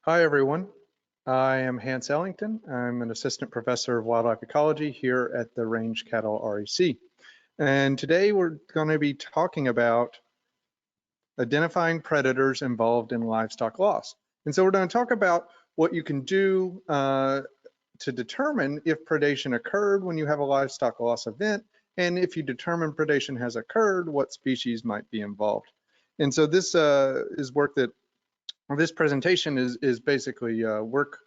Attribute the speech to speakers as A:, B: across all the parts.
A: Hi, everyone. I am Hance Ellington. I'm an assistant professor of wildlife ecology here at the Range Cattle REC. And today we're going to be talking about identifying predators involved in livestock loss. And so we're going to talk about what you can do to determine if predation occurred when you have a livestock loss event, and if you determine predation has occurred, what species might be involved. And so this is work that this presentation is basically work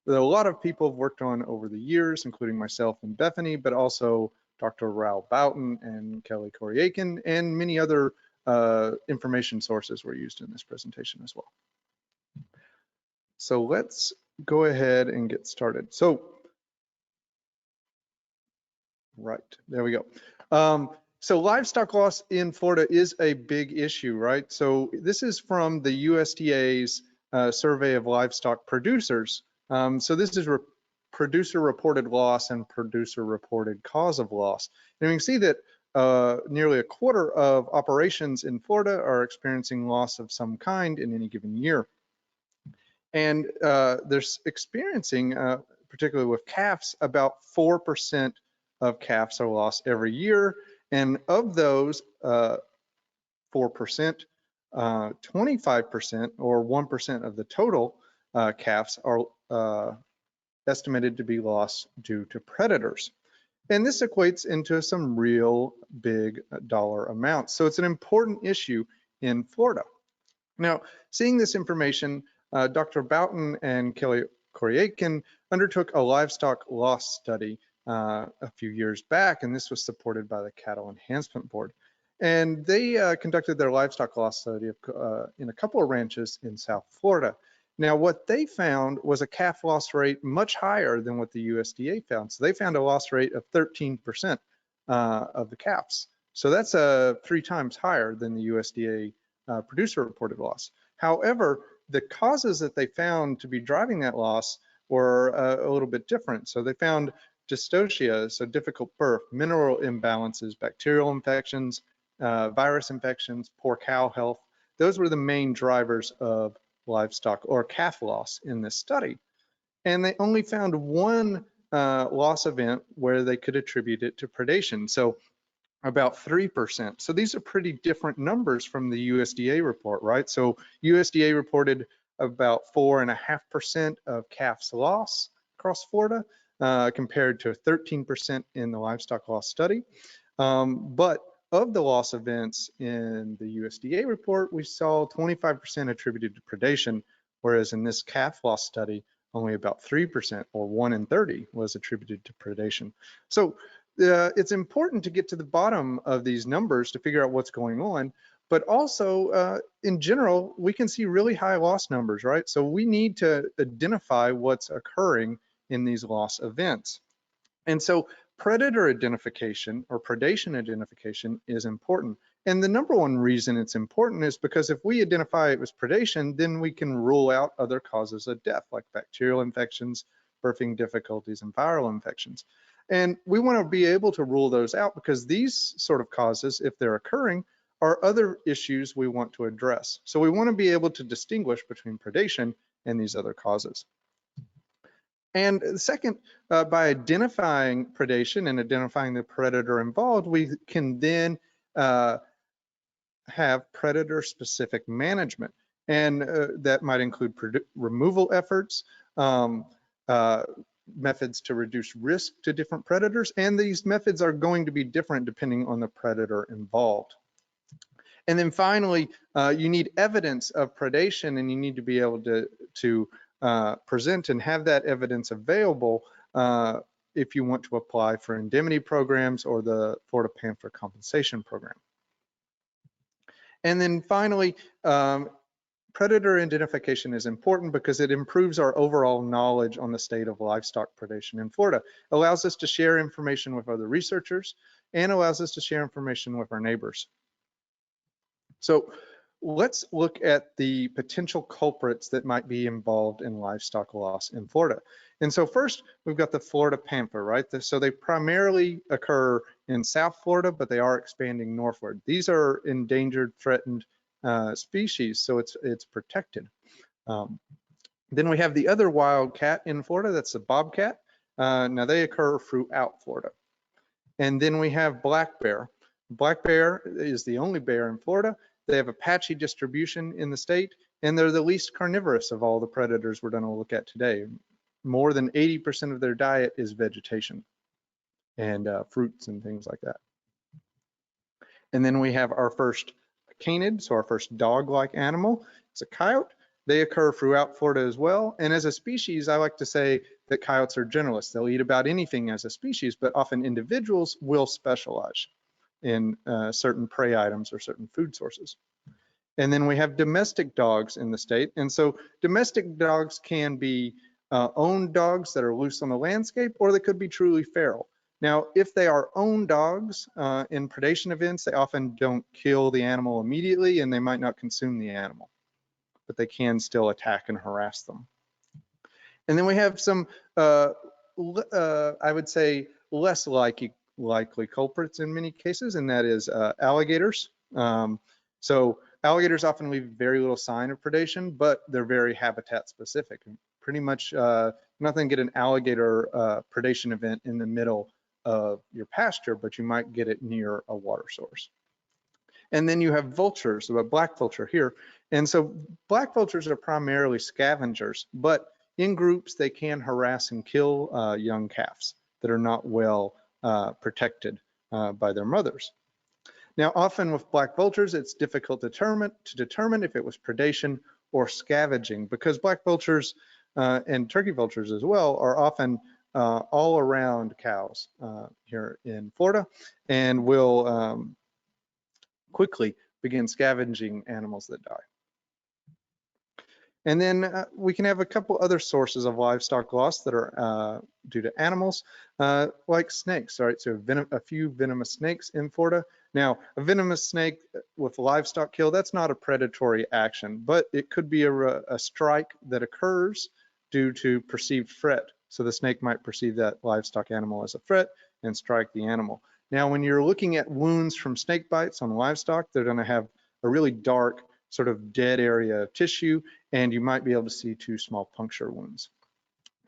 A: that a lot of people have worked on over the years, including myself and Bethany, but also Dr. Raoul Boughton and Kelly Koryakin, and many other information sources were used in this presentation as well. So let's go ahead and get started. So, right, there we go. So livestock loss in Florida is a big issue, right? So this is from the USDA's survey of livestock producers. So this is producer reported loss and producer reported cause of loss. And we can see that nearly a quarter of operations in Florida are experiencing loss of some kind in any given year. And they're experiencing, particularly with calves, about 4% of calves are lost every year. And of those 4%, 25% or 1% of the total calves are estimated to be lost due to predators. And this equates into some real big dollar amounts. So it's an important issue in Florida. Now, seeing this information, Dr. Boughton and Kelly Koryakin undertook a livestock loss study a few years back, and this was supported by the Cattle Enhancement Board. And they conducted their livestock loss study in a couple of ranches in South Florida. Now, what they found was a calf loss rate much higher than what the USDA found. So they found a loss rate of 13% of the calves. So that's 3 times higher than the USDA producer reported loss. However, the causes that they found to be driving that loss were a little bit different. So they found dystocia, so difficult birth, mineral imbalances, bacterial infections, virus infections, poor cow health. Those were the main drivers of livestock or calf loss in this study. And they only found one loss event where they could attribute it to predation. So about 3%. So these are pretty different numbers from the USDA report, right? So USDA reported about 4.5% of calves loss across Florida, compared to 13% in the livestock loss study. But of the loss events in the USDA report, we saw 25% attributed to predation, whereas in this calf loss study, only about 3% or 1 in 30 was attributed to predation. So it's important to get to the bottom of these numbers to figure out what's going on, but also in general, we can see really high loss numbers, right? So we need to identify what's occurring in these loss events. And so predator identification or predation identification is important. And the number one reason it's important is because if we identify it as predation, then we can rule out other causes of death like bacterial infections, birthing difficulties, and viral infections. And we want to be able to rule those out because these sort of causes, if they're occurring, are other issues we want to address. So we want to be able to distinguish between predation and these other causes. And second, by identifying predation and identifying the predator involved, we can then have predator-specific management. And that might include removal efforts, methods to reduce risk to different predators, and these methods are going to be different depending on the predator involved. And then finally, you need evidence of predation, and you need to be able to present and have that evidence available if you want to apply for indemnity programs or the Florida Panther Compensation Program. And then finally, predator identification is important because it improves our overall knowledge on the state of livestock predation in Florida. It allows us to share information with other researchers and allows us to share information with our neighbors. So let's look at the potential culprits that might be involved in livestock loss in Florida. And so first, we've got the Florida panther, right? So they primarily occur in South Florida, but they are expanding northward. These are endangered, threatened species, so it's protected. Then we have the other wild cat in Florida, that's the bobcat. Now they occur throughout Florida. And then we have black bear. Black bear is the only bear in Florida. They have a patchy distribution in the state, and they're the least carnivorous of all the predators we're going to look at today. More than 80% of their diet is vegetation and fruits and things like that. And then we have our first canid, so our first dog-like animal. It's a coyote. They occur throughout Florida as well. And as a species, I like to say that coyotes are generalists. They'll eat about anything as a species, but often individuals will specialize in certain prey items or certain food sources. And then we have domestic dogs in the state. And so domestic dogs can be owned dogs that are loose on the landscape, or they could be truly feral. Now, if they are owned dogs in predation events, they often don't kill the animal immediately, and they might not consume the animal, but they can still attack and harass them. And then we have some, I would say, less likely culprits in many cases, and that is alligators. So alligators often leave very little sign of predation, but they're very habitat specific. Pretty much nothing get an alligator predation event in the middle of your pasture, but you might get it near a water source. And then you have vultures, a black vulture here. And so black vultures are primarily scavengers, but in groups they can harass and kill young calves that are not well protected by their mothers. Now, often with black vultures, it's difficult to determine if it was predation or scavenging, because black vultures and turkey vultures as well are often all around cows here in Florida, and will quickly begin scavenging animals that die. And then we can have a couple other sources of livestock loss that are due to animals, like snakes. All right, so a few venomous snakes in Florida. Now, a venomous snake with livestock kill, that's not a predatory action, but it could be a strike that occurs due to perceived threat. So the snake might perceive that livestock animal as a threat and strike the animal. Now, when you're looking at wounds from snake bites on livestock, they're going to have a really dark sort of dead area of tissue, and you might be able to see 2 small puncture wounds.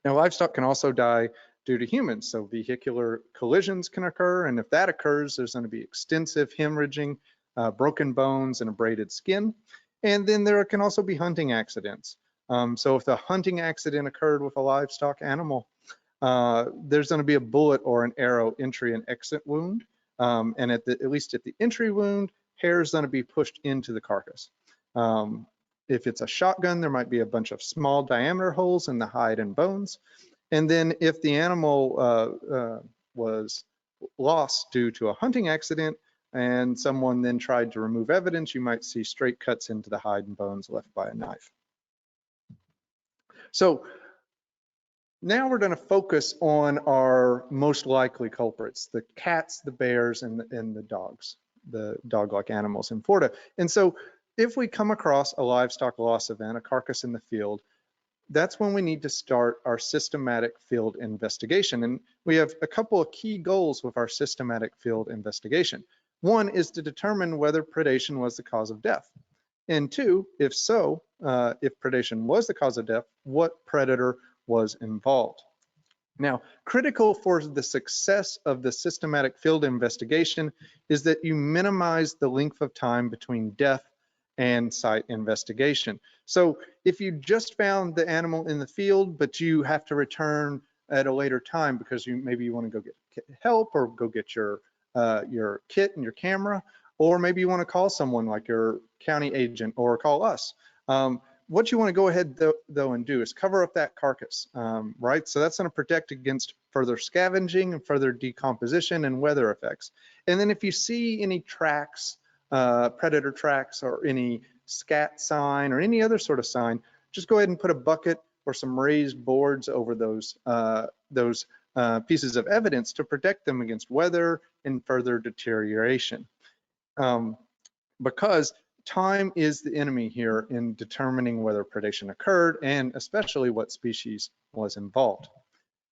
A: Now, livestock can also die due to humans, so vehicular collisions can occur, and if that occurs, there's going to be extensive hemorrhaging, broken bones, and abraded skin. And then there can also be hunting accidents. So if the hunting accident occurred with a livestock animal, there's going to be a bullet or an arrow entry and exit wound, and at least at the entry wound, hair is going to be pushed into the carcass. If it's a shotgun, there might be a bunch of small diameter holes in the hide and bones. And then if the animal was lost due to a hunting accident and someone then tried to remove evidence, you might see straight cuts into the hide and bones left by a knife. So now we're going to focus on our most likely culprits, the cats, the bears, and the dogs, the dog-like animals in Florida. And so if we come across a livestock loss event, a carcass in the field, that's when we need to start our systematic field investigation. And we have a couple of key goals with our systematic field investigation. One is to determine whether predation was the cause of death. And 2, if so, if predation was the cause of death, what predator was involved? Now, critical for the success of the systematic field investigation is that you minimize the length of time between death and site investigation. So if you just found the animal in the field, but you have to return at a later time because maybe you want to go get help or go get your kit and your camera, or maybe you want to call someone like your county agent or call us. What you want to go ahead though and do is cover up that carcass, right? So that's going to protect against further scavenging and further decomposition and weather effects. And then if you see any tracks, predator tracks, or any scat sign or any other sort of sign, just go ahead and put a bucket or some raised boards over those pieces of evidence to protect them against weather and further deterioration. Because time is the enemy here in determining whether predation occurred and especially what species was involved.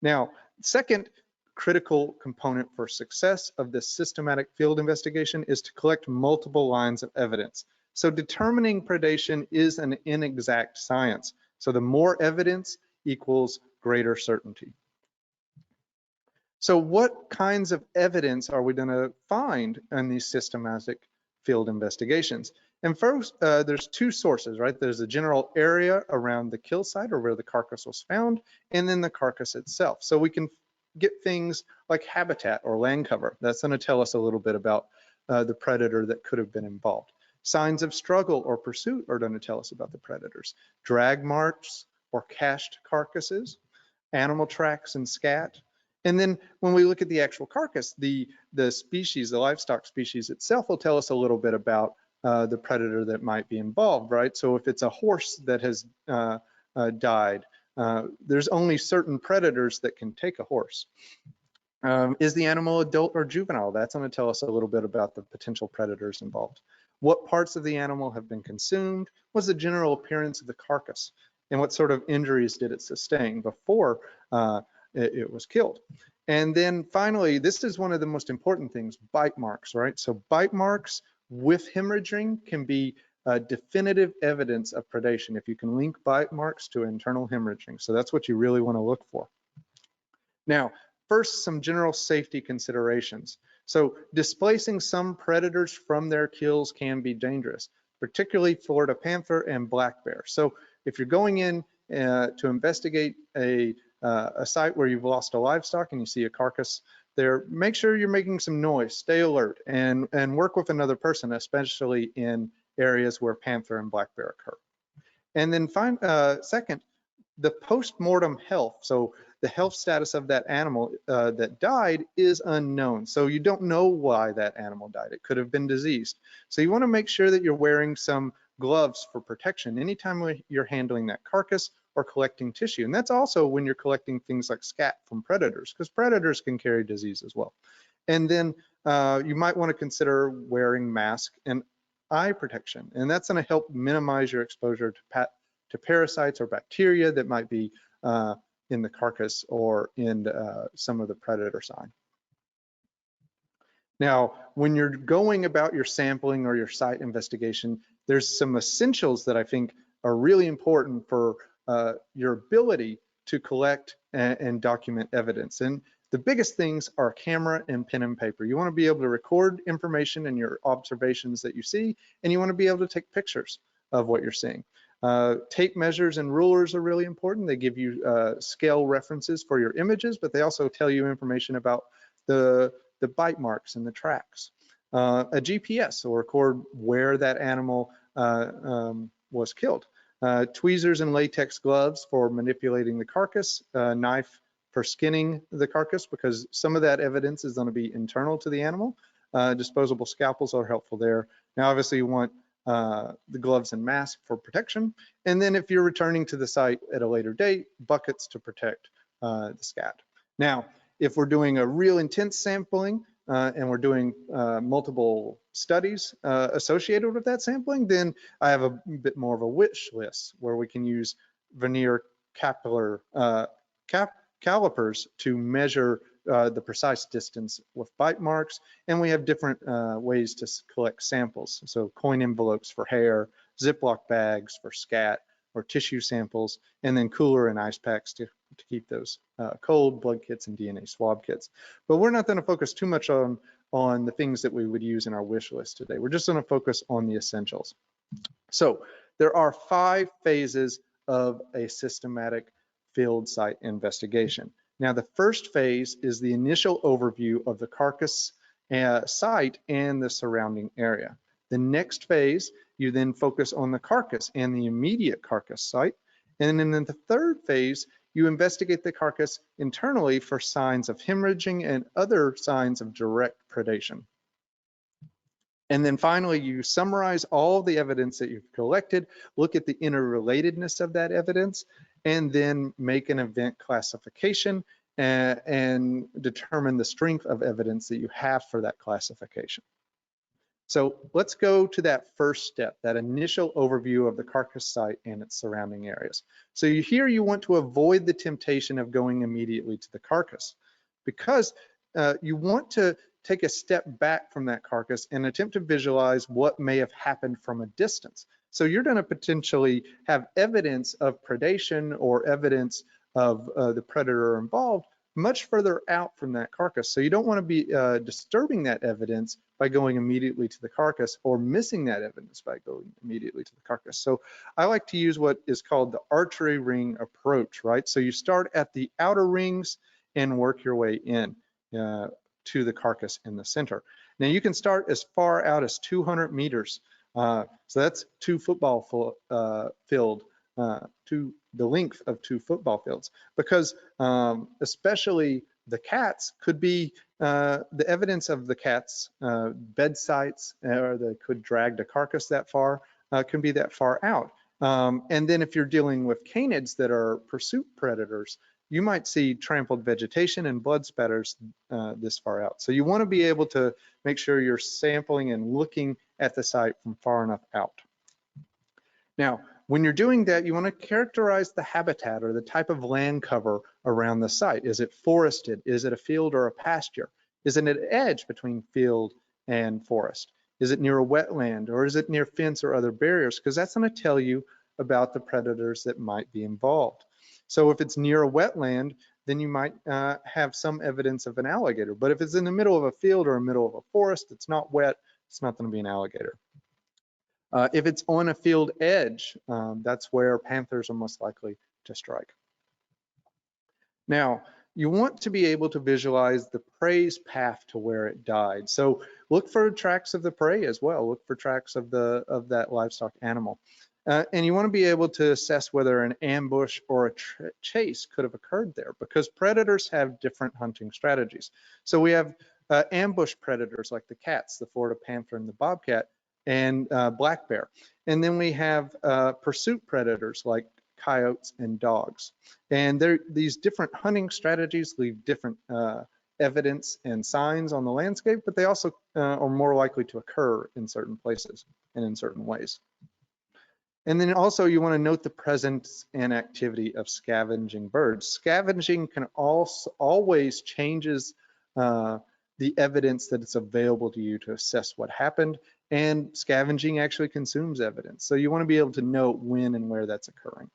A: Now, second critical component for success of this systematic field investigation is to collect multiple lines of evidence. So determining predation is an inexact science. So the more evidence equals greater certainty. So what kinds of evidence are we going to find in these systematic field investigations? And first, there's two sources, right? There's the general area around the kill site or where the carcass was found, and then the carcass itself. So we can get things like habitat or land cover. That's going to tell us a little bit about the predator that could have been involved. Signs of struggle or pursuit are going to tell us about the predators. Drag marks or cached carcasses, animal tracks and scat. And then when we look at the actual carcass, the species, the livestock species itself will tell us a little bit about the predator that might be involved, right? So if it's a horse that has died, there's only certain predators that can take a horse. Is the animal adult or juvenile? That's going to tell us a little bit about the potential predators involved. What parts of the animal have been consumed? What's the general appearance of the carcass? And what sort of injuries did it sustain before it was killed? And then finally, this is one of the most important things, bite marks, right? So bite marks with hemorrhaging can be definitive evidence of predation if you can link bite marks to internal hemorrhaging. So that's what you really want to look for. Now, first, some general safety considerations. So displacing some predators from their kills can be dangerous, particularly Florida panther and black bear. So if you're going in to investigate a site where you've lost a livestock and you see a carcass there, make sure you're making some noise, stay alert, and work with another person, especially in areas where panther and black bear occur. And then second, the post-mortem health. So the health status of that animal that died is unknown. So you don't know why that animal died. It could have been diseased. So you want to make sure that you're wearing some gloves for protection anytime you're handling that carcass or collecting tissue. And that's also when you're collecting things like scat from predators, because predators can carry disease as well. And then you might want to consider wearing mask and eye protection. And that's going to help minimize your exposure to parasites or bacteria that might be in the carcass or in some of the predator sign. Now, when you're going about your sampling or your site investigation, there's some essentials that I think are really important for your ability to collect and document evidence. And the biggest things are camera and pen and paper. You want to be able to record information and your observations that you see, and you want to be able to take pictures of what you're seeing. Tape measures and rulers are really important. They give you scale references for your images, but they also tell you information about the bite marks and the tracks. A GPS will record where that animal was killed. Tweezers and latex gloves for manipulating the carcass, knife for skinning the carcass, because some of that evidence is going to be internal to the animal. Disposable scalpels are helpful there. Now, obviously, you want the gloves and mask for protection. And then if you're returning to the site at a later date, buckets to protect the scat. Now, if we're doing a real intense sampling and we're doing multiple studies associated with that sampling, then I have a bit more of a wish list where we can use vernier calipers to measure the precise distance with bite marks, and we have different ways to collect samples. So coin envelopes for hair, Ziploc bags for scat or tissue samples, and then cooler and ice packs to keep those cold, blood kits and DNA swab kits. But we're not going to focus too much on the things that we would use in our wish list today. We're just going to focus on the essentials. So there are 5 phases of a systematic field site investigation. Now, the first phase is the initial overview of the carcass site and the surrounding area. The next phase, you then focus on the carcass and the immediate carcass site. And then in the third phase, you investigate the carcass internally for signs of hemorrhaging and other signs of direct predation. And then finally, you summarize all the evidence that you've collected, look at the interrelatedness of that evidence, and then make an event classification and determine the strength of evidence that you have for that classification. So let's go to that first step, that initial overview of the carcass site and its surrounding areas. So here you want to avoid the temptation of going immediately to the carcass, because you want to take a step back from that carcass and attempt to visualize what may have happened from a distance. So you're going to potentially have evidence of predation or evidence of the predator involved much further out from that carcass. So you don't want to be disturbing that evidence by going immediately to the carcass, or missing that evidence by going immediately to the carcass. So I like to use what is called the archery ring approach, right? So you start at the outer rings and work your way in to the carcass in the center. Now you can start as far out as 200 meters. So that's 2 football field, to the length of 2 football fields, because especially the cats could be the evidence of the cats bed sites, or they could drag the carcass that far, can be that far out. And then if you're dealing with canids that are pursuit predators, you might see trampled vegetation and blood spatters this far out. So you want to be able to make sure you're sampling and looking at the site from far enough out. Now, when you're doing that, you want to characterize the habitat or the type of land cover around the site. Is it forested? Is it a field or a pasture? Is it an edge between field and forest? Is it near a wetland, or is it near fence or other barriers? Because that's going to tell you about the predators that might be involved. So if it's near a wetland, then you might have some evidence of an alligator. But if it's in the middle of a field or the middle of a forest, it's not wet, it's not going to be an alligator. If it's on a field edge, that's where panthers are most likely to strike. Now, you want to be able to visualize the prey's path to where it died. So look for tracks of the prey as well. Look for tracks of that livestock animal. And you want to be able to assess whether an ambush or a chase could have occurred there, because predators have different hunting strategies. So we have ambush predators like the cats, the Florida panther and the bobcat, and black bear. And then we have pursuit predators like coyotes and dogs. And these different hunting strategies leave different evidence and signs on the landscape, but they also are more likely to occur in certain places and in certain ways. And then also you want to note the presence and activity of scavenging birds. Scavenging can also always changes the evidence that it's available to you to assess what happened, and scavenging actually consumes evidence. So you want to be able to note when and where that's occurring.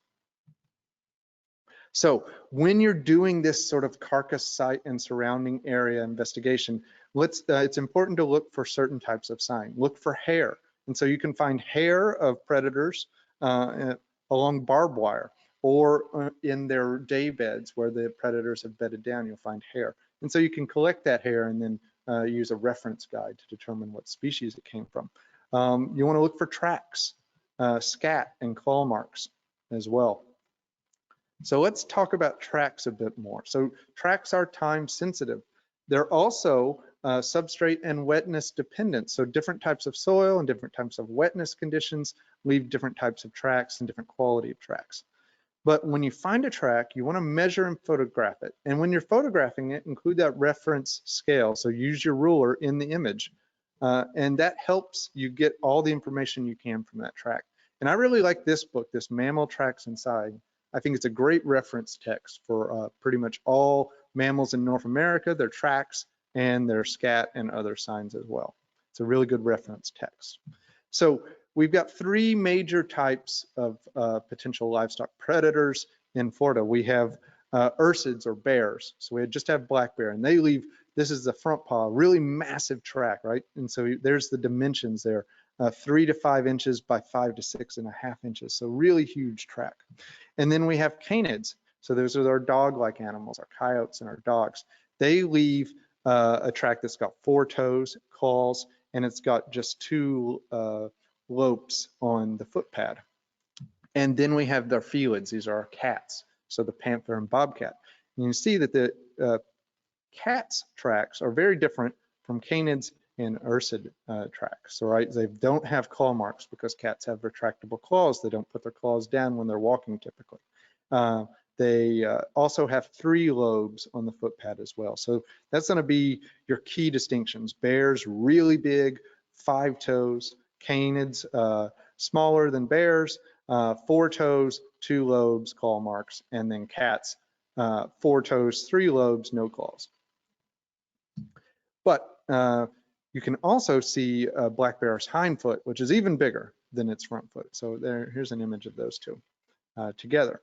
A: So when you're doing this sort of carcass site and surrounding area investigation, it's important to look for certain types of sign. Look for hair. And so you can find hair of predators along barbed wire, or in their day beds where the predators have bedded down, you'll find hair. And so you can collect that hair and then use a reference guide to determine what species it came from. You want to look for tracks, scat and claw marks as well. So let's talk about tracks a bit more. So tracks are time sensitive. They're also substrate and wetness dependent. So different types of soil and different types of wetness conditions leave different types of tracks and different quality of tracks. But when you find a track, you want to measure and photograph it. And when you're photographing it, include that reference scale. So use your ruler in the image. And that helps you get all the information you can from that track. And I really like this book, this Mammal Tracks Inside. I think it's a great reference text for pretty much all mammals in North America, their tracks and their scat and other signs as well. It's a really good reference text. So we've got 3 major types of potential livestock predators in Florida. We have Ursids, or bears. So we just have black bear, and they leave, this is the front paw, really massive track, right? And so there's the dimensions there, 3 to 5 inches by 5 to 6.5 inches. So really huge track. And then we have canids. So those are our dog-like animals, our coyotes and our dogs. They leave a track that's got 4 toes, claws, and it's got just 2 lopes on the foot pad. And then we have their felids. These are our cats. So the panther and bobcat. And you see that the cats' tracks are very different from canids and ursid tracks. So, right, they don't have claw marks because cats have retractable claws. They don't put their claws down when they're walking typically. They also have 3 lobes on the foot pad as well. So that's going to be your key distinctions. Bears, really big, 5 toes. Canids, smaller than bears, 4 toes, 2 lobes, claw marks. And then cats, 4 toes, 3 lobes, no claws. But you can also see black bear's hind foot, which is even bigger. than its front foot. So here's an image of those two together.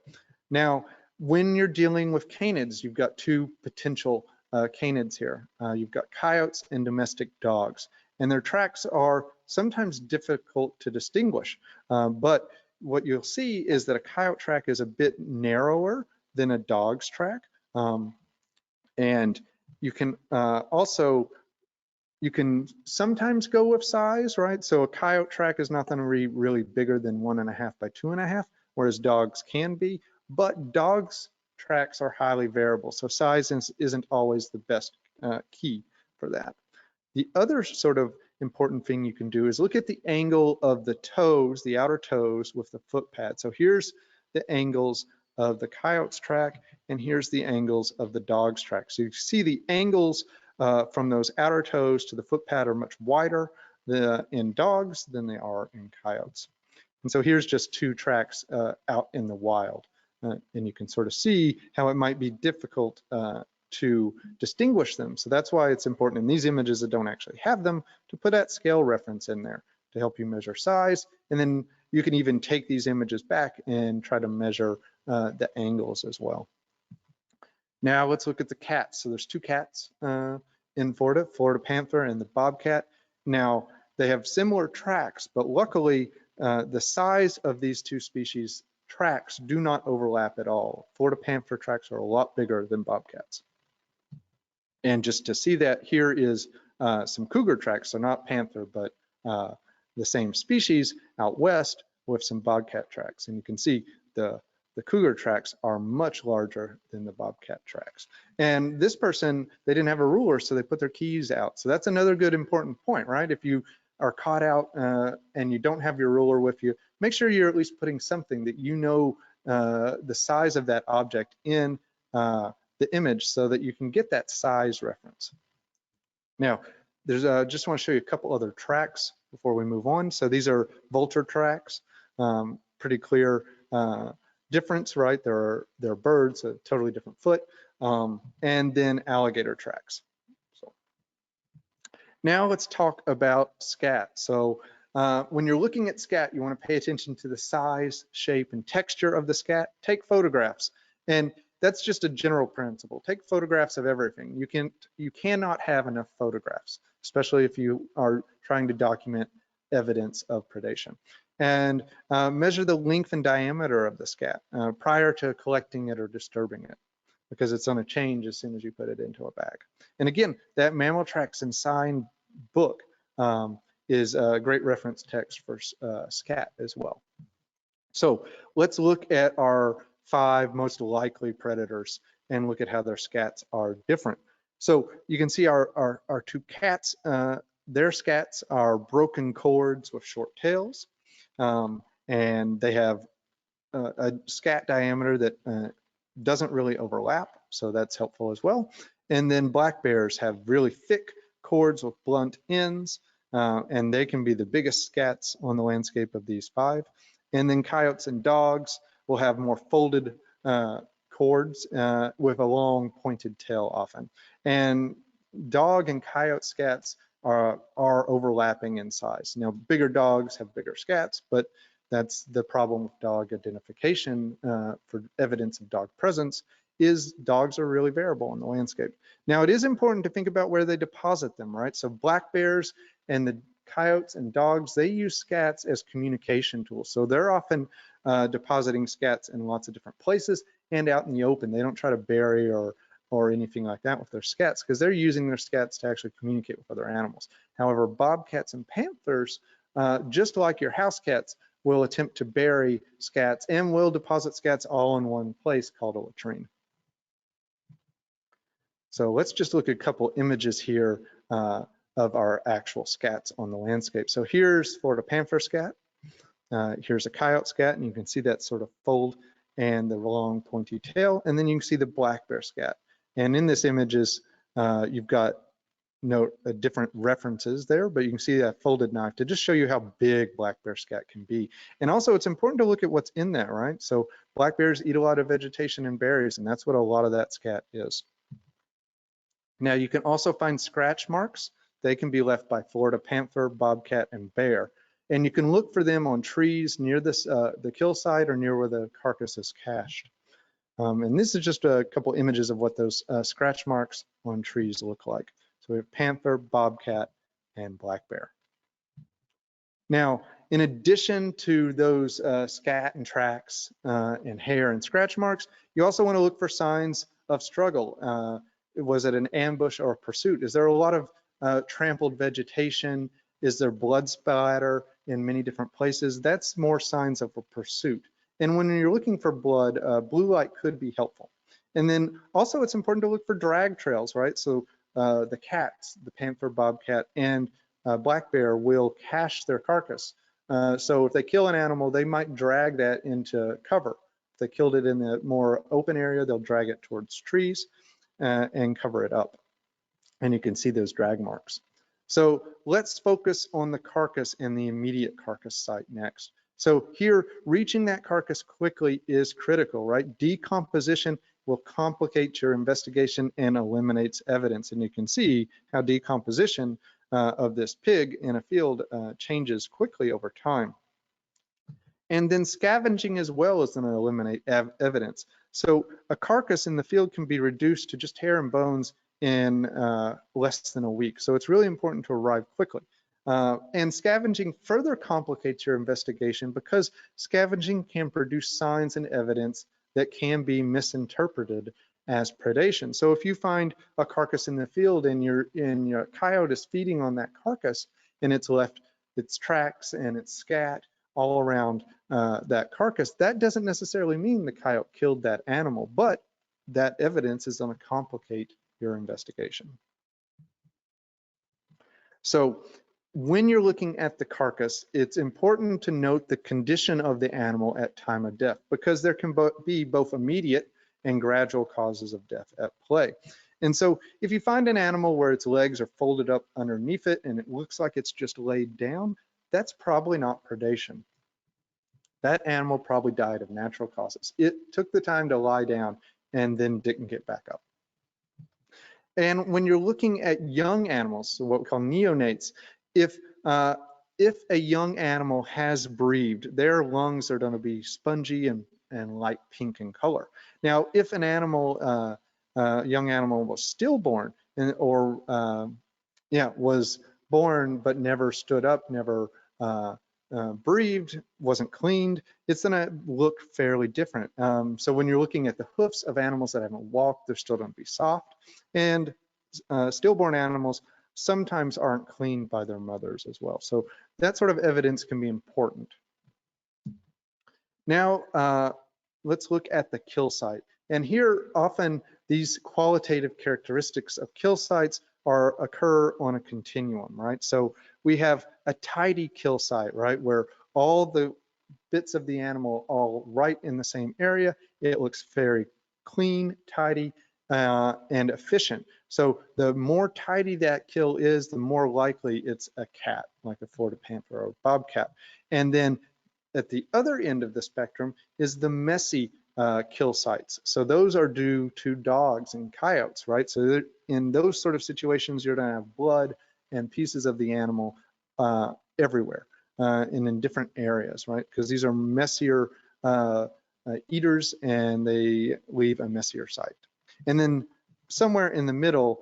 A: Now, when you're dealing with canids, you've got two potential canids here. You've got coyotes and domestic dogs, and their tracks are sometimes difficult to distinguish. But what you'll see is that a coyote track is a bit narrower than a dog's track. And you can you can sometimes go with size, right? So a coyote track is not going to be really bigger than 1.5 by 2.5, whereas dogs can be. But dogs' tracks are highly variable, so size isn't always the best key for that. The other sort of important thing you can do is look at the angle of the toes, the outer toes with the foot pad. So here's the angles of the coyote's track, and here's the angles of the dog's track. So you see the angles from those outer toes to the foot pad are much wider in dogs than they are in coyotes. And so here's just two tracks out in the wild. And you can sort of see how it might be difficult to distinguish them. So that's why it's important in these images that don't actually have them to put that scale reference in there to help you measure size. And then you can even take these images back and try to measure the angles as well. Now let's look at the cats. So there's two cats in Florida, Florida panther and the bobcat. Now they have similar tracks, but luckily the size of these two species tracks do not overlap at all. Florida panther tracks are a lot bigger than bobcats. And just to see that, here is some cougar tracks, so not panther, but the same species out west with some bobcat tracks. And you can see the cougar tracks are much larger than the bobcat tracks. And this person, they didn't have a ruler, so they put their keys out. So that's another good important point, right? If you are caught out and you don't have your ruler with you, make sure you're at least putting something that you know the size of that object in the image so that you can get that size reference. Now, there's just want to show you a couple other tracks before we move on. So these are vulture tracks, pretty clear difference, right? They're birds, a totally different foot, and then alligator tracks. So now let's talk about scat. So when you're looking at scat, you want to pay attention to the size, shape, and texture of the scat. Take photographs, and that's just a general principle. Take photographs of everything. You cannot have enough photographs, especially if you are trying to document evidence of predation. And measure the length and diameter of the scat prior to collecting it or disturbing it, because it's going to change as soon as you put it into a bag. And again, that Mammal Tracks and Sign book is a great reference text for scat as well. So let's look at our 5 most likely predators and look at how their scats are different. So you can see our two cats, their scats are broken cords with short tails, and they have a scat diameter that doesn't really overlap, so that's helpful as well. And then black bears have really thick cords with blunt ends, and they can be the biggest scats on the landscape of these 5. And then coyotes and dogs will have more folded cords with a long pointed tail often. And dog and coyote scats are overlapping in size. Now, bigger dogs have bigger scats, but that's the problem with dog identification for evidence of dog presence, is dogs are really variable in the landscape. Now, it is important to think about where they deposit them, right? So black bears and the coyotes and dogs, they use scats as communication tools. So they're often depositing scats in lots of different places and out in the open. They don't try to bury or anything like that with their scats, because they're using their scats to actually communicate with other animals. However, bobcats and panthers, just like your house cats, will attempt to bury scats and will deposit scats all in one place called a latrine. So let's just look at a couple images here of our actual scats on the landscape. So here's Florida panther scat. Here's a coyote scat, and you can see that sort of fold and the long pointy tail. And then you can see the black bear scat. And in this images, you've got different references there, but you can see that folded knife to just show you how big black bear scat can be. And also it's important to look at what's in that, right? So black bears eat a lot of vegetation and berries, and that's what a lot of that scat is. Now you can also find scratch marks. They can be left by Florida panther, bobcat, and bear. And you can look for them on trees near this, the kill site or near where the carcass is cached. And this is just a couple images of what those scratch marks on trees look like. So we have panther, bobcat, and black bear. Now, in addition to those scat and tracks and hair and scratch marks, you also want to look for signs of struggle. Was it an ambush or a pursuit? Is there a lot of trampled vegetation? Is there blood splatter in many different places? That's more signs of a pursuit. And when you're looking for blood, blue light could be helpful. And then also it's important to look for drag trails, right? So the cats, the panther, bobcat, and black bear will cache their carcass. So if they kill an animal, they might drag that into cover. If they killed it in the more open area, they'll drag it towards trees and cover it up. And you can see those drag marks. So let's focus on the carcass and the immediate carcass site next. So here, reaching that carcass quickly is critical, right? Decomposition will complicate your investigation and eliminates evidence. And you can see how decomposition of this pig in a field changes quickly over time. And then scavenging as well is going to eliminate evidence. So a carcass in the field can be reduced to just hair and bones in less than a week. So it's really important to arrive quickly. And scavenging further complicates your investigation because scavenging can produce signs and evidence that can be misinterpreted as predation. So if you find a carcass in the field and your coyote is feeding on that carcass and it's left its tracks and its scat all around that carcass, that doesn't necessarily mean the coyote killed that animal, but that evidence is going to complicate your investigation. So when you're looking at the carcass, it's important to note the condition of the animal at time of death because there can be both immediate and gradual causes of death at play. And so if you find an animal where its legs are folded up underneath it and it looks like it's just laid down, that's probably not predation. That animal probably died of natural causes. It took the time to lie down and then didn't get back up. And when you're looking at young animals, so what we call neonates, if a young animal has breathed, their lungs are going to be spongy and light pink in color. Now, if an animal, young animal was stillborn or was born but never stood up, never breathed, wasn't cleaned, it's going to look fairly different. So when you're looking at the hoofs of animals that haven't walked, they're still going to be soft. And stillborn animals sometimes aren't cleaned by their mothers as well. So that sort of evidence can be important. Now, let's look at the kill site. And here, often these qualitative characteristics of kill sites occur on a continuum, right? So we have a tidy kill site, right, where all the bits of the animal all right in the same area. It looks very clean, tidy, and efficient. So the more tidy that kill is, the more likely it's a cat, like a Florida panther or a bobcat. And then at the other end of the spectrum is the messy kill sites. So those are due to dogs and coyotes, right? So in those sort of situations, you're gonna have blood and pieces of the animal everywhere and in different areas, right? Because these are messier eaters and they leave a messier site. And then somewhere in the middle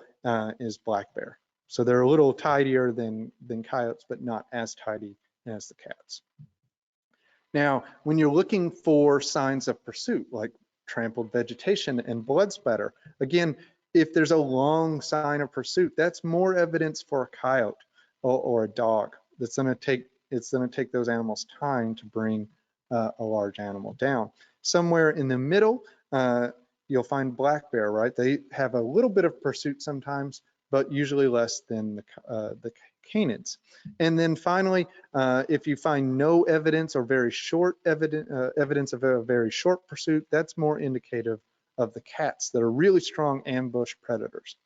A: is black bear. So they're a little tidier than coyotes, but not as tidy as the cats. Now, when you're looking for signs of pursuit, like trampled vegetation and blood spatter, again, if there's a long sign of pursuit, that's more evidence for a coyote or a dog. It's going to take those animals time to bring a large animal down. Somewhere in the middle, you'll find black bear, right? They have a little bit of pursuit sometimes, but usually less than the canids. And then finally, if you find no evidence or very short evidence of a very short pursuit, that's more indicative of the cats that are really strong ambush predators.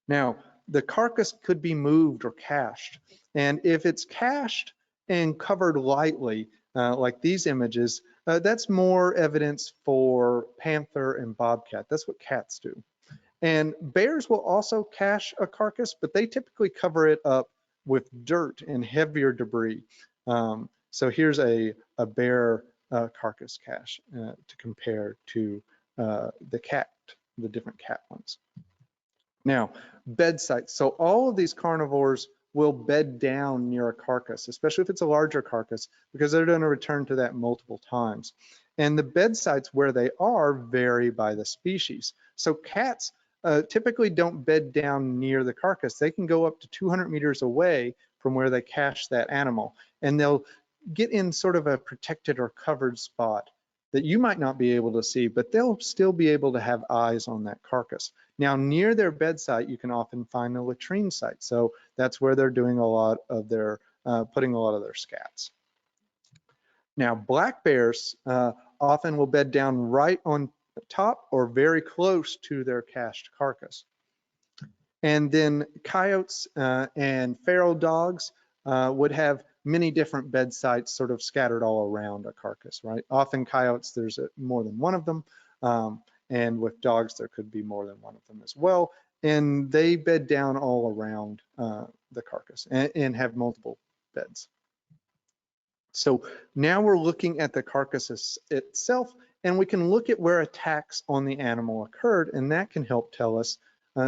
A: Now, the carcass could be moved or cached. And if it's cached and covered lightly, like these images, that's more evidence for panther and bobcat. That's what cats do. And bears will also cache a carcass, but they typically cover it up with dirt and heavier debris. So here's a bear carcass cache to compare to the different cat ones. Now, bed sites. So all of these carnivores will bed down near a carcass, especially if it's a larger carcass, because they're going to return to that multiple times. And the bed sites where they are vary by the species. So cats typically don't bed down near the carcass. They can go up to 200 meters away from where they cache that animal, and they'll get in sort of a protected or covered spot that you might not be able to see, but they'll still be able to have eyes on that carcass. Now, near their bed site, you can often find a latrine site. So that's where they're doing a lot of their, putting a lot of their scats. Now, black bears often will bed down right on top or very close to their cached carcass. And then coyotes and feral dogs would have many different bed sites sort of scattered all around a carcass, right? Often coyotes, there's more than one of them. And with dogs, there could be more than one of them as well. And they bed down all around the carcass and have multiple beds. So now we're looking at the carcass itself, and we can look at where attacks on the animal occurred, and that can help tell us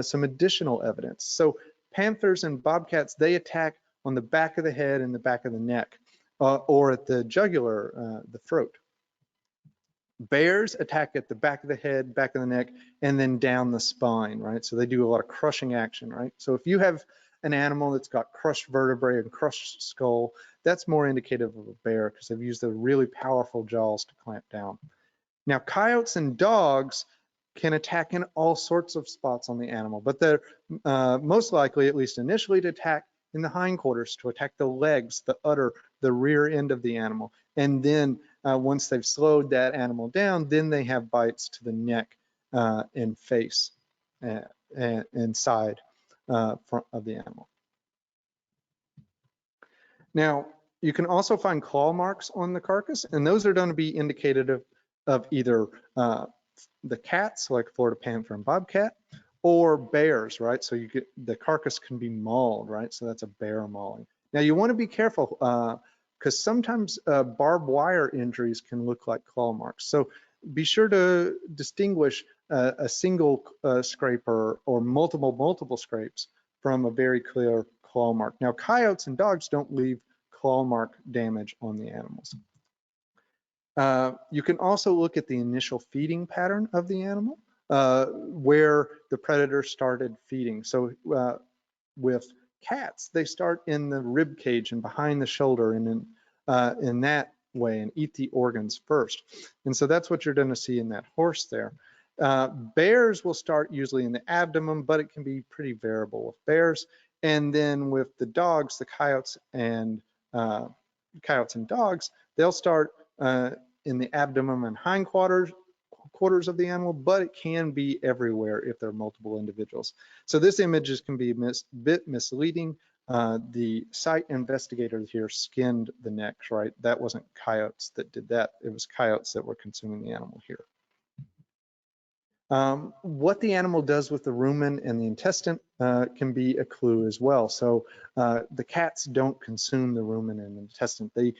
A: some additional evidence. So panthers and bobcats, they attack on the back of the head and the back of the neck, or at the jugular, the throat. Bears attack at the back of the head, back of the neck, and then down the spine, right? So they do a lot of crushing action, right? So if you have an animal that's got crushed vertebrae and crushed skull, that's more indicative of a bear because they've used the really powerful jaws to clamp down. Now, coyotes and dogs can attack in all sorts of spots on the animal, but they're most likely, at least initially, to attack in the hindquarters, to attack the legs, the udder, the rear end of the animal. And then once they've slowed that animal down, then they have bites to the neck and face and side front of the animal. Now, you can also find claw marks on the carcass, and those are going to be indicative of either the cats, like Florida panther and bobcat, or bears, right? So you get the carcass can be mauled, right? So that's a bear mauling. Now you want to be careful because sometimes barbed wire injuries can look like claw marks. So be sure to distinguish a single scrape or multiple scrapes from a very clear claw mark. Now, coyotes and dogs don't leave claw mark damage on the animals. You can also look at the initial feeding pattern of the animal, where the predator started feeding. So with cats, they start in the rib cage and behind the shoulder and in that way and eat the organs first. And so that's what you're going to see in that horse there. Bears will start usually in the abdomen, but it can be pretty variable with bears. And then with the dogs, the coyotes and dogs, they'll start in the abdomen and hindquarters of the animal, but it can be everywhere if there are multiple individuals. So this image can be a bit misleading. The site investigators here skinned the necks, right? That wasn't coyotes that did that. It was coyotes that were consuming the animal here. What the animal does with the rumen and the intestine can be a clue as well. So the cats don't consume the rumen and intestine. They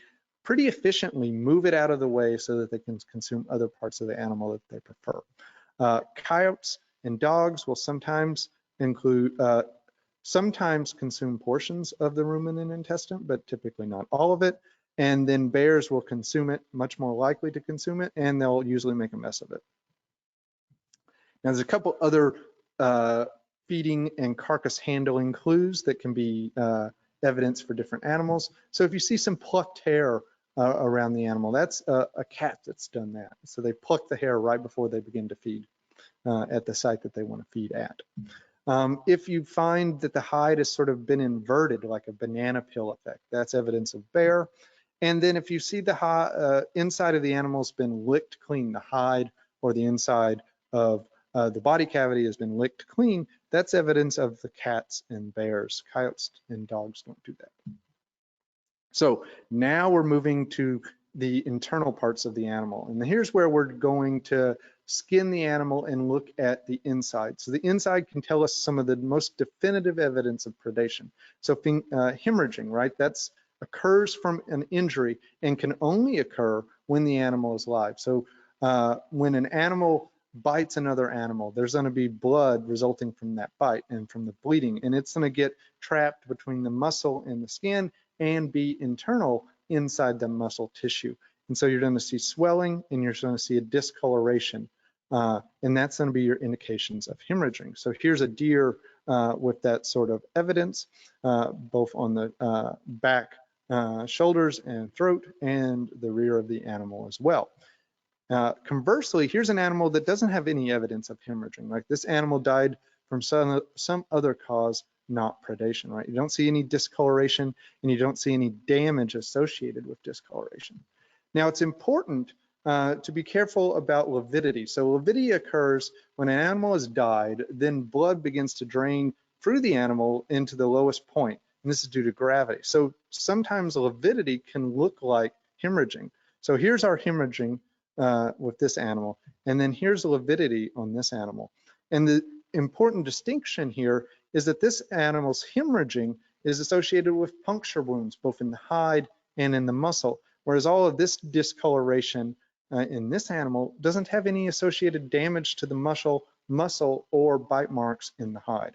A: pretty efficiently move it out of the way so that they can consume other parts of the animal that they prefer. Coyotes and dogs will sometimes consume portions of the rumen and intestine, but typically not all of it. And then bears will consume it, much more likely to consume it, and they'll usually make a mess of it. Now, there's a couple other feeding and carcass handling clues that can be evidence for different animals. So if you see some plucked hair around the animal, that's a cat that's done that. So they pluck the hair right before they begin to feed at the site that they want to feed at. If you find that the hide has sort of been inverted, like a banana peel effect, that's evidence of bear. And then if you see the inside of the animal's been licked clean, the hide or the inside of the body cavity has been licked clean, that's evidence of the cats and bears. Coyotes and dogs don't do that. So now we're moving to the internal parts of the animal. And here's where we're going to skin the animal and look at the inside. So the inside can tell us some of the most definitive evidence of predation. So hemorrhaging, right? That's occurs from an injury and can only occur when the animal is live. So when an animal bites another animal, there's going to be blood resulting from that bite and from the bleeding, and it's going to get trapped between the muscle and the skin and be internal inside the muscle tissue. And so you're going to see swelling and you're going to see a discoloration, and that's going to be your indications of hemorrhaging. So here's a deer with that sort of evidence, both on the back, shoulders and throat, and the rear of the animal as well. Conversely, here's an animal that doesn't have any evidence of hemorrhaging. Like this animal died from some other cause, not predation, right? You don't see any discoloration and you don't see any damage associated with discoloration. Now, it's important to be careful about lividity. So lividity occurs when an animal has died, then blood begins to drain through the animal into the lowest point, and this is due to gravity. So sometimes lividity can look like hemorrhaging. So here's our hemorrhaging with this animal, and then here's lividity on this animal. And the important distinction here is that this animal's hemorrhaging is associated with puncture wounds, both in the hide and in the muscle, whereas all of this discoloration in this animal doesn't have any associated damage to the muscle or bite marks in the hide.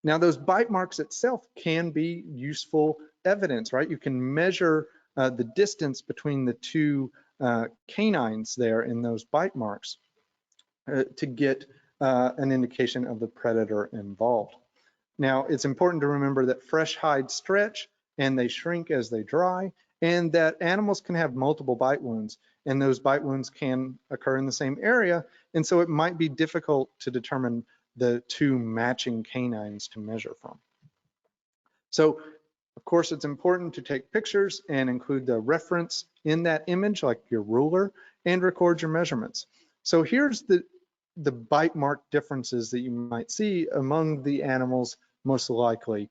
A: Now, those bite marks itself can be useful evidence, right? You can measure the distance between the two canines there in those bite marks to get an indication of the predator involved. Now, it's important to remember that fresh hides stretch and they shrink as they dry, and that animals can have multiple bite wounds, and those bite wounds can occur in the same area, and so it might be difficult to determine the two matching canines to measure from. So, of course, it's important to take pictures and include the reference in that image, like your ruler, and record your measurements. So here's the bite mark differences that you might see among the animals most likely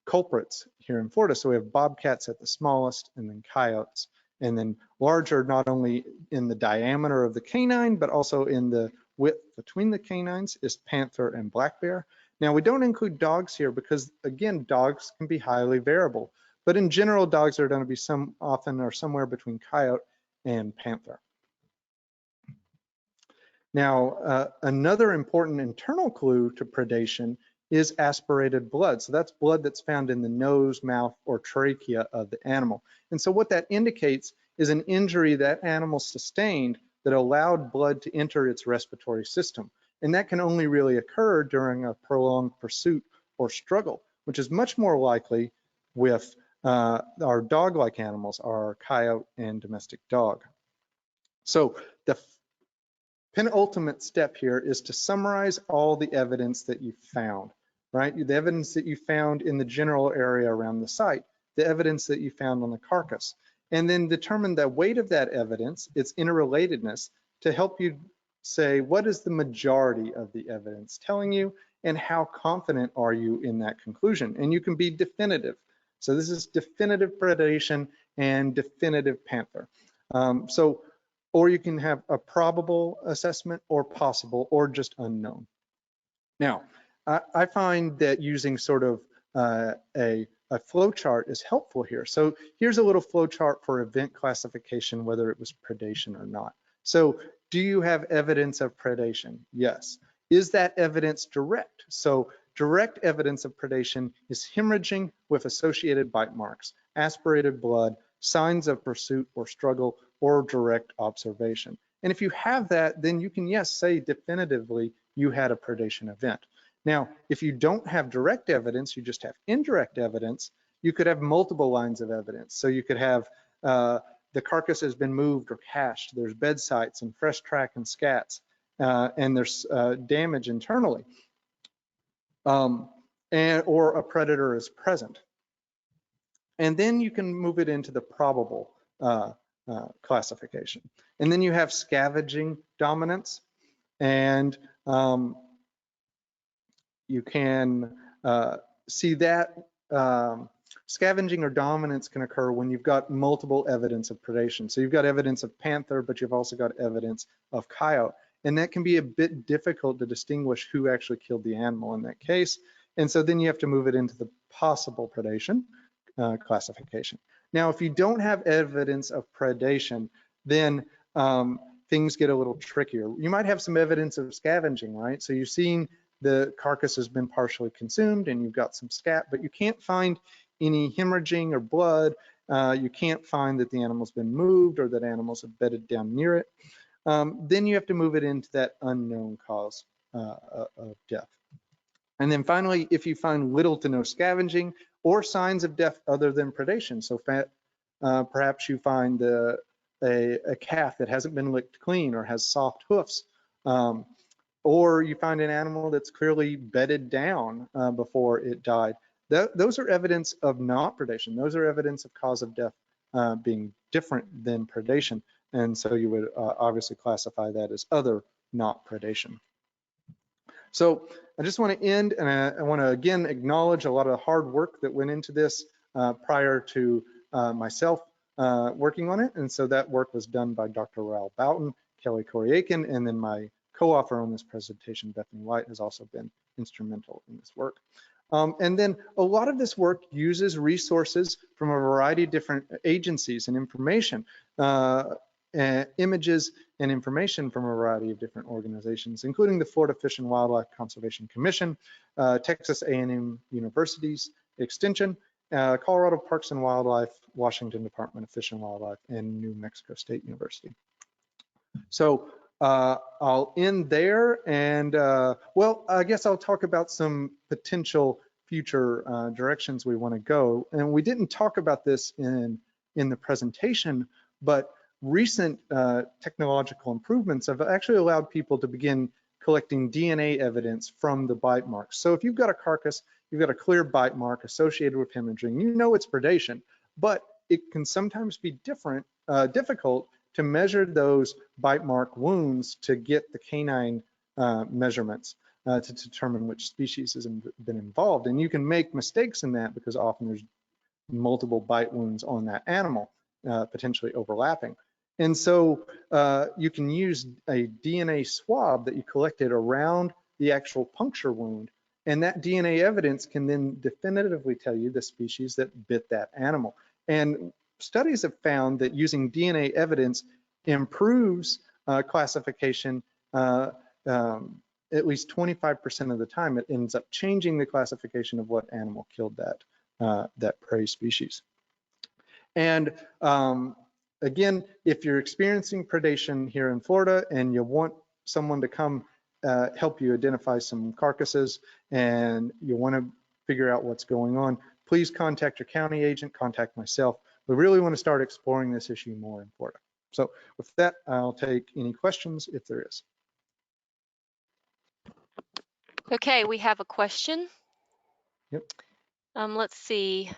A: culprits here in Florida. So we have bobcats at the smallest, and then coyotes, and then larger not only in the diameter of the canine, but also in the width between the canines is panther and black bear. Now, we don't include dogs here because, again, dogs can be highly variable, but in general, dogs are going to be often or somewhere between coyote and panther. Now, another important internal clue to predation is aspirated blood. So that's blood that's found in the nose, mouth, or trachea of the animal. And so what that indicates is an injury that animal sustained that allowed blood to enter its respiratory system. And that can only really occur during a prolonged pursuit or struggle, which is much more likely with our dog-like animals, our coyote and domestic dog. So the penultimate step here is to summarize all the evidence that you found, right? The evidence that you found in the general area around the site, the evidence that you found on the carcass, and then determine the weight of that evidence, its interrelatedness, to help you say, what is the majority of the evidence telling you, and how confident are you in that conclusion? And you can be definitive. So this is definitive predation and definitive panther. Or you can have a probable assessment, or possible, or just unknown. Now, I find that using sort of a flow chart is helpful here. So here's a little flow chart for event classification, whether it was predation or not. So do you have evidence of predation? Yes. Is that evidence direct? So direct evidence of predation is hemorrhaging with associated bite marks, aspirated blood, signs of pursuit or struggle, or direct observation. And if you have that, then you can, yes, say definitively you had a predation event. Now, if you don't have direct evidence, you just have indirect evidence, you could have multiple lines of evidence. So you could have the carcass has been moved or cached, there's bed sites and fresh track and scats, and there's damage internally, or a predator is present. And then you can move it into the probable classification. And then you have scavenging dominance, and you can see that. Scavenging or dominance can occur when you've got multiple evidence of predation. So you've got evidence of panther, but you've also got evidence of coyote. And that can be a bit difficult to distinguish who actually killed the animal in that case. And so then you have to move it into the possible predation classification. Now, if you don't have evidence of predation, then things get a little trickier. You might have some evidence of scavenging, right? So you've seen the carcass has been partially consumed and you've got some scat, but you can't find any hemorrhaging or blood. You can't find that the animal's been moved or that animals have bedded down near it. Then you have to move it into that unknown cause of death. And then finally, if you find little to no scavenging or signs of death other than predation, so perhaps you find a calf that hasn't been licked clean or has soft hoofs, or you find an animal that's clearly bedded down before it died. Those are evidence of not predation. Those are evidence of cause of death being different than predation. And so you would obviously classify that as other, not predation. So I just want to end, and I want to again acknowledge a lot of the hard work that went into this prior to myself working on it. And so that work was done by Dr. Raoul Boughton, Kelly Corey-Aiken, and then my co-author on this presentation, Bethany White, has also been instrumental in this work. And then a lot of this work uses resources from a variety of different agencies and information, images and information from a variety of different organizations, including the Florida Fish and Wildlife Conservation Commission, Texas A&M University's Extension, Colorado Parks and Wildlife, Washington Department of Fish and Wildlife, and New Mexico State University. So I'll end there, and well, I guess I'll talk about some potential future directions we want to go. And we didn't talk about this in the presentation, but recent technological improvements have actually allowed people to begin collecting DNA evidence from the bite marks. So if you've got a carcass, you've got a clear bite mark associated with hemorrhaging, you know it's predation, but it can sometimes be difficult to measure those bite mark wounds to get the canine measurements to determine which species has been involved. And you can make mistakes in that because often there's multiple bite wounds on that animal, potentially overlapping. And so you can use a DNA swab that you collected around the actual puncture wound, and that DNA evidence can then definitively tell you the species that bit that animal. And studies have found that using DNA evidence improves classification at least 25% of the time. It ends up changing the classification of what animal killed that prey species. And again, if you're experiencing predation here in Florida and you want someone to come help you identify some carcasses and you want to figure out what's going on, please contact your county agent, contact myself. We really want to start exploring this issue more in Florida. So with that, I'll take any questions if there is.
B: Okay, we have a question.
A: Yep.
B: Let's see.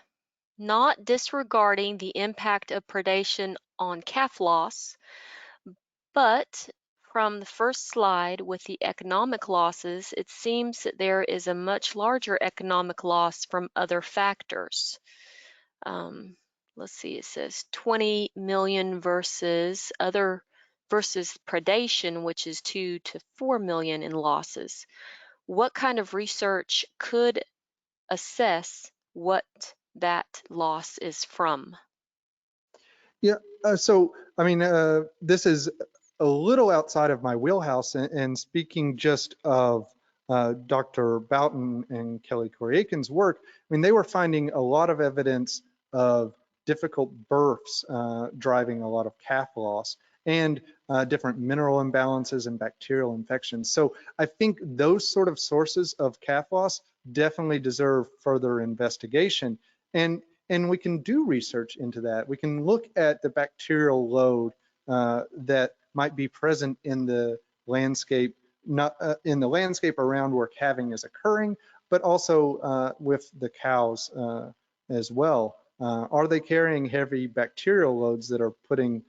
B: Not disregarding the impact of predation on calf loss, but from the first slide with the economic losses, it seems that there is a much larger economic loss from other factors. Let's see, it says 20 million versus predation, which is 2 to 4 million in losses. What kind of research could assess what that loss is from?
A: Yeah, so I mean, this is a little outside of my wheelhouse, and speaking just of Dr. Boughton and Kelly Corey-Aiken's work, I mean, they were finding a lot of evidence of difficult births driving a lot of calf loss, and different mineral imbalances and bacterial infections. So I think those sort of sources of calf loss definitely deserve further investigation. And we can do research into that. We can look at the bacterial load that might be present in the landscape, not in the landscape around where calving is occurring, but also with the cows as well. Are they carrying heavy bacterial loads that are putting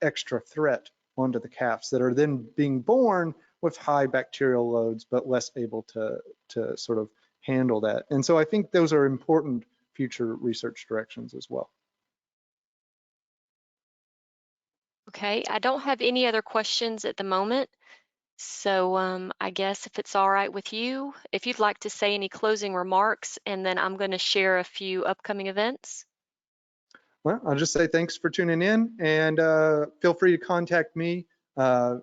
A: extra threat onto the calves that are then being born with high bacterial loads, but less able to sort of handle that? And so I think those are important future research directions as well.
B: Okay, I don't have any other questions at the moment. So I guess if it's all right with you, if you'd like to say any closing remarks, and then I'm going to share a few upcoming events.
A: Well, I'll just say thanks for tuning in, and feel free to contact me. You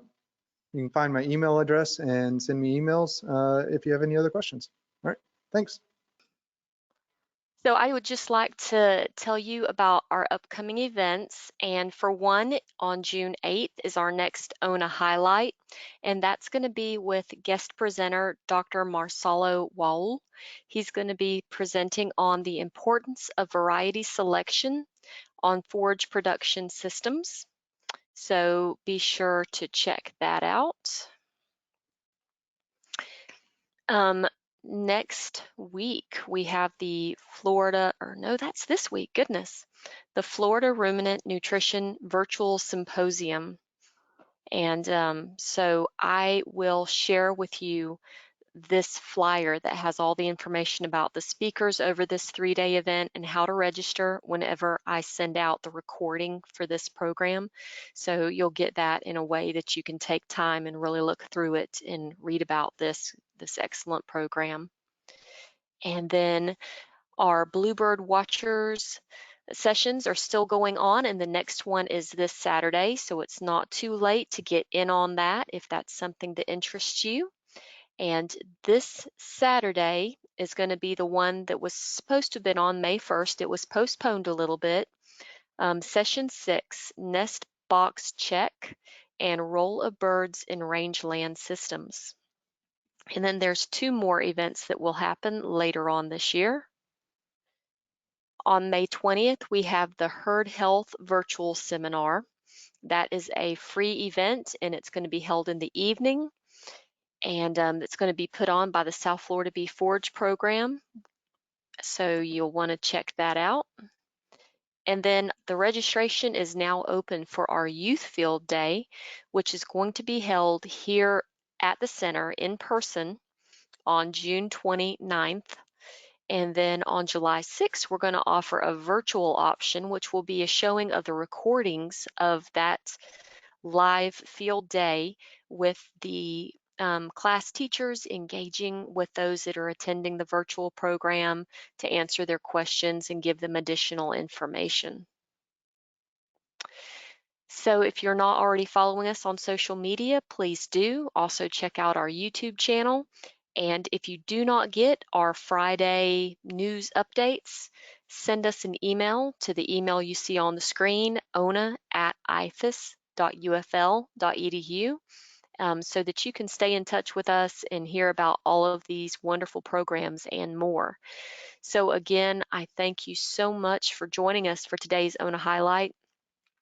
A: can find my email address and send me emails if you have any other questions. All right, thanks.
B: So I would just like to tell you about our upcoming events. And for one, on June 8th is our next Ona Highlight. And that's going to be with guest presenter Dr. Marcelo Waul. He's going to be presenting on the importance of variety selection on forage production systems. So be sure to check that out. Next week, we have the Florida, or no, that's this week, goodness, the Florida Ruminant Nutrition Virtual Symposium. And so I will share with you this flyer that has all the information about the speakers over this 3-day event and how to register whenever I send out the recording for this program. So you'll get that in a way that you can take time and really look through it and read about this excellent program. And then our Bluebird Watchers sessions are still going on, and the next one is this Saturday, so it's not too late to get in on that if that's something that interests you. And this Saturday is going to be the one that was supposed to have been on May 1st. It was postponed a little bit. Session 6, Nest Box Check and Roll of Birds in Rangeland Systems. And then there's 2 more events that will happen later on this year. On May 20th, we have the Herd Health Virtual Seminar. That is a free event, and it's going to be held in the evening. And it's going to be put on by the South Florida Bee Forage Program. So you'll want to check that out. And then the registration is now open for our Youth Field Day, which is going to be held here at the center in person on June 29th. And then on July 6th, we're going to offer a virtual option, which will be a showing of the recordings of that live field day with the class teachers engaging with those that are attending the virtual program to answer their questions and give them additional information. So if you're not already following us on social media, please do. Also check out our YouTube channel. And if you do not get our Friday news updates, send us an email to the email you see on the screen, ona@ifas.ufl.edu, so that you can stay in touch with us and hear about all of these wonderful programs and more. So again, I thank you so much for joining us for today's Ona Highlight.